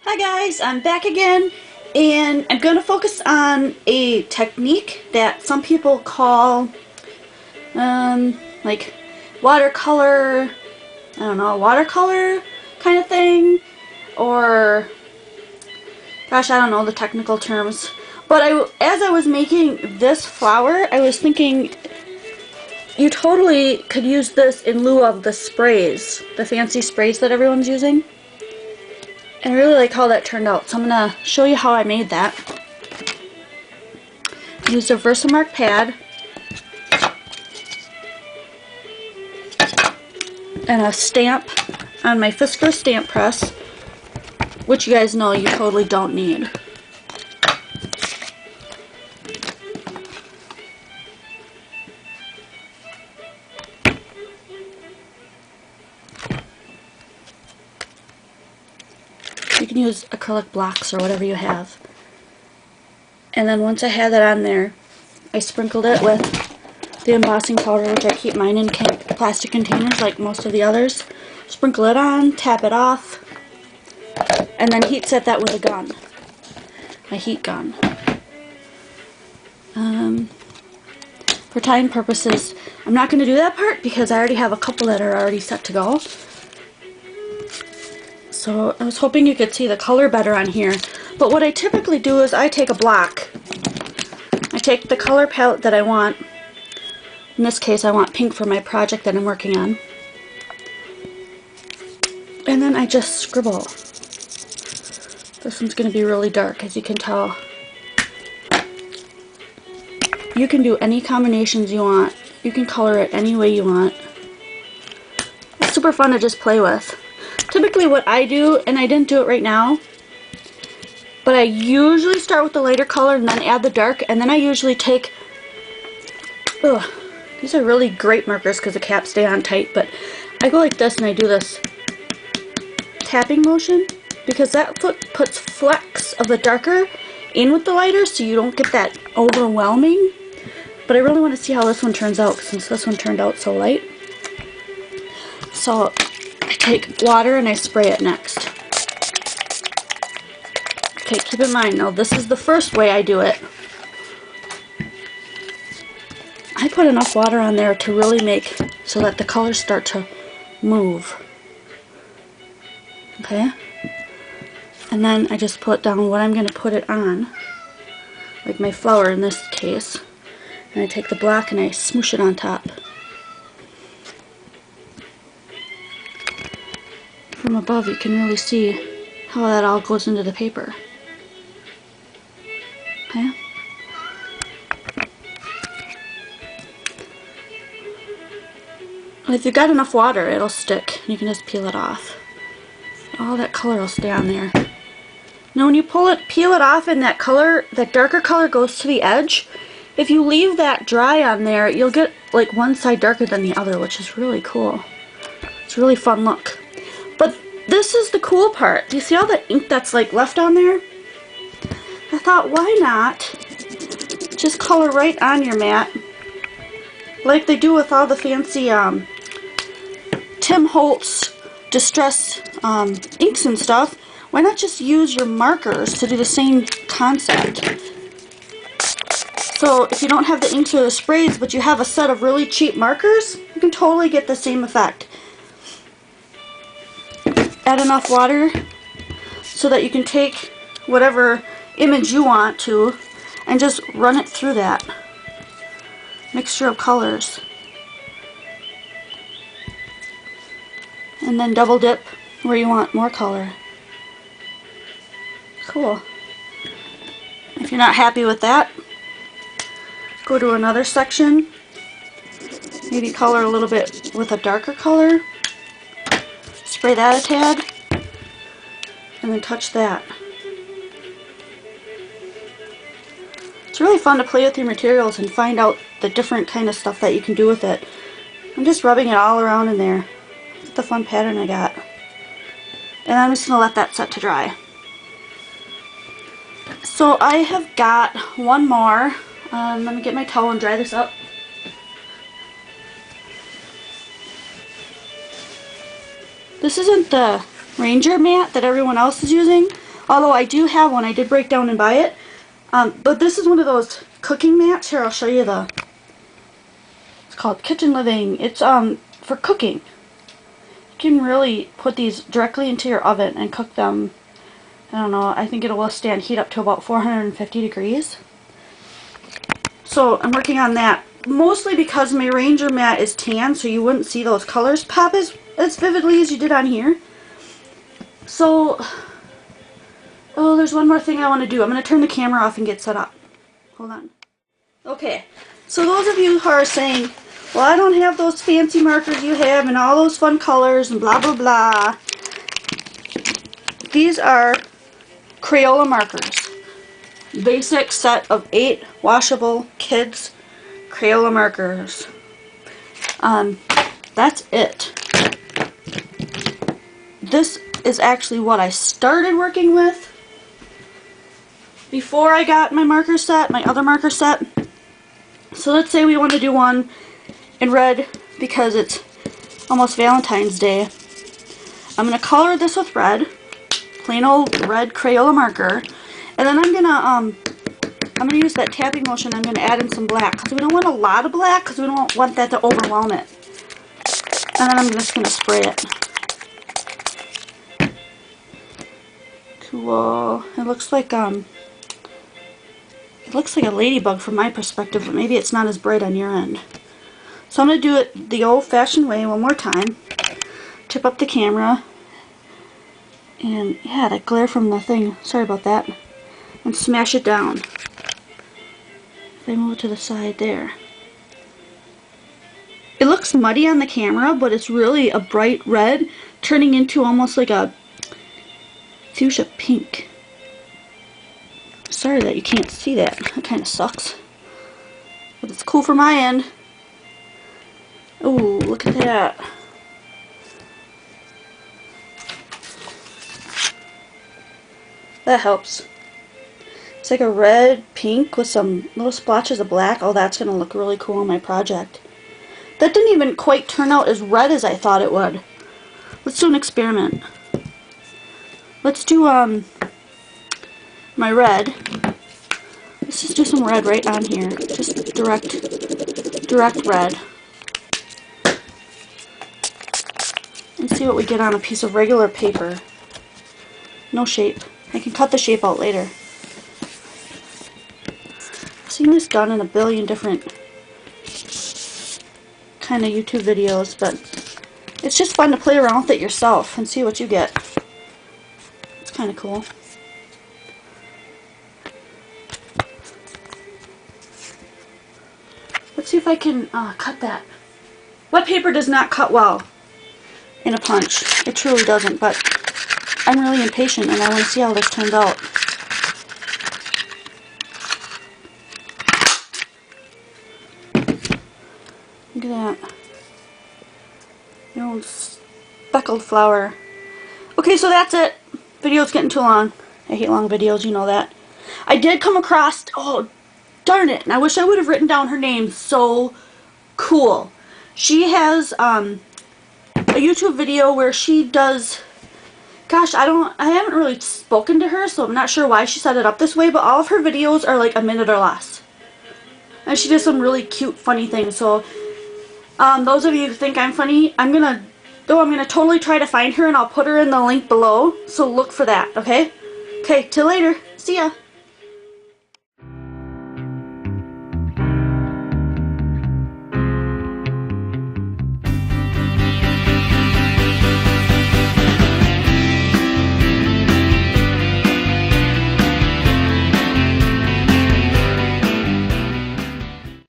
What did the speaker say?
Hi guys, I'm back again, and I'm going to focus on a technique that some people call like watercolor, I don't know, watercolor kind of thing, or gosh, I don't know the technical terms. But as I was making this flower, I was thinking you totally could use this in lieu of the sprays, the fancy sprays that everyone's using. And I really like how that turned out, so I'm going to show you how I made that. I used a Versamark pad and a stamp on my Fisker stamp press, which you guys know you totally don't need. You can use acrylic blocks or whatever you have. And then once I had that on there, I sprinkled it with the embossing powder, which I keep mine in plastic containers like most of the others. Sprinkle it on, tap it off, and then heat set that with a gun, a heat gun. For time purposes, I'm not going to do that part because I already have a couple that are already set to go. So I was hoping you could see the color better on here. But what I typically do is I take a block. I take the color palette that I want. In this case, I want pink for my project that I'm working on. And then I just scribble. This one's going to be really dark, as you can tell. You can do any combinations you want. You can color it any way you want. It's super fun to just play with. Typically what I do, and I didn't do it right now, but I usually start with the lighter color and then add the dark, and then I usually take, these are really great markers because the caps stay on tight, but I go like this and I do this tapping motion because that puts flecks of the darker in with the lighter so you don't get that overwhelming. But I really want to see how this one turns out since this one turned out so light. So I take water and I spray it next. Okay, keep in mind, now this is the first way I do it. I put enough water on there to really make so that the colors start to move. Okay? And then I just put down what I'm going to put it on, like my flower in this case. And I take the block and I smoosh it on top. From above you can really see how that all goes into the paper. Okay? If you've got enough water, it'll stick. You can just peel it off. All that color will stay on there. Now when you peel it off and that color, that darker color goes to the edge, if you leave that dry on there, you'll get like one side darker than the other, which is really cool. It's a really fun look. But this is the cool part. Do you see all the ink that's like left on there? I thought, why not just color right on your mat like they do with all the fancy Tim Holtz Distress inks and stuff. Why not just use your markers to do the same concept? So if you don't have the inks or the sprays, but you have a set of really cheap markers, you can totally get the same effect. Add enough water so that you can take whatever image you want to and just run it through that mixture of colors. And then double dip where you want more color. Cool. If you're not happy with that, go to another section. Maybe color a little bit with a darker color. Spray that a tad. And then touch that. It's really fun to play with your materials and find out the different kind of stuff that you can do with it. I'm just rubbing it all around in there. Look at the fun pattern I got. And I'm just going to let that set to dry. So I have got one more. Let me get my towel and dry this up. This isn't the Ranger mat that everyone else is using, although I do have one. I did break down and buy it. But this is one of those cooking mats. Here, I'll show you it's called Kitchen Living. It's for cooking. You can really put these directly into your oven and cook them. I don't know, I think it'll withstand heat up to about 450 degrees. So I'm working on that. Mostly because my Ranger mat is tan, so you wouldn't see those colors pop as vividly as you did on here. So, oh, there's one more thing I want to do. I'm going to turn the camera off and get set up. Hold on. Okay, so those of you who are saying, well, I don't have those fancy markers you have and all those fun colors and blah, blah, blah. These are Crayola markers. Basic set of 8 washable kids Crayola markers. That's it. This is actually what I started working with before I got my marker set, my other marker set. So let's say we want to do one in red because it's almost Valentine's Day. I'm going to color this with red, plain old red Crayola marker, and then I'm going to use that tapping motion. I'm going to add in some black because we don't want a lot of black because we don't want that to overwhelm it. And then I'm just going to spray it. Cool. It looks like a ladybug from my perspective, but maybe it's not as bright on your end. So I'm going to do it the old-fashioned way one more time. Tip up the camera. And yeah, that glare from the thing. Sorry about that. And smash it down. If I move it to the side there. It looks muddy on the camera, but it's really a bright red, turning into almost like a fuchsia pink. Sorry that you can't see that. That kind of sucks. But it's cool for my end. Ooh, look at that. That helps. It's like a red pink with some little splotches of black. Oh, that's going to look really cool on my project. That didn't even quite turn out as red as I thought it would. Let's do an experiment. Let's do my red. Let's just do some red right on here. Just direct red. And see what we get on a piece of regular paper. No shape. I can cut the shape out later. I've seen this done in a billion different kind of YouTube videos, but it's just fun to play around with it yourself and see what you get. It's kind of cool. Let's see if I can cut that. Wet paper does not cut well in a punch. It truly doesn't, but I'm really impatient and I want to see how this turns out. Look at that. The old speckled flower. Okay, so that's it. Video's getting too long. I hate long videos, you know that. I did come across, oh darn it, and I wish I would have written down her name. So cool. She has a YouTube video where she does, gosh, I haven't really spoken to her, so I'm not sure why she set it up this way, but all of her videos are like a minute or less. And she does some really cute, funny things. So those of you who think I'm funny, I'm gonna totally try to find her, and I'll put her in the link below, so look for that, okay? Okay, till later. See ya.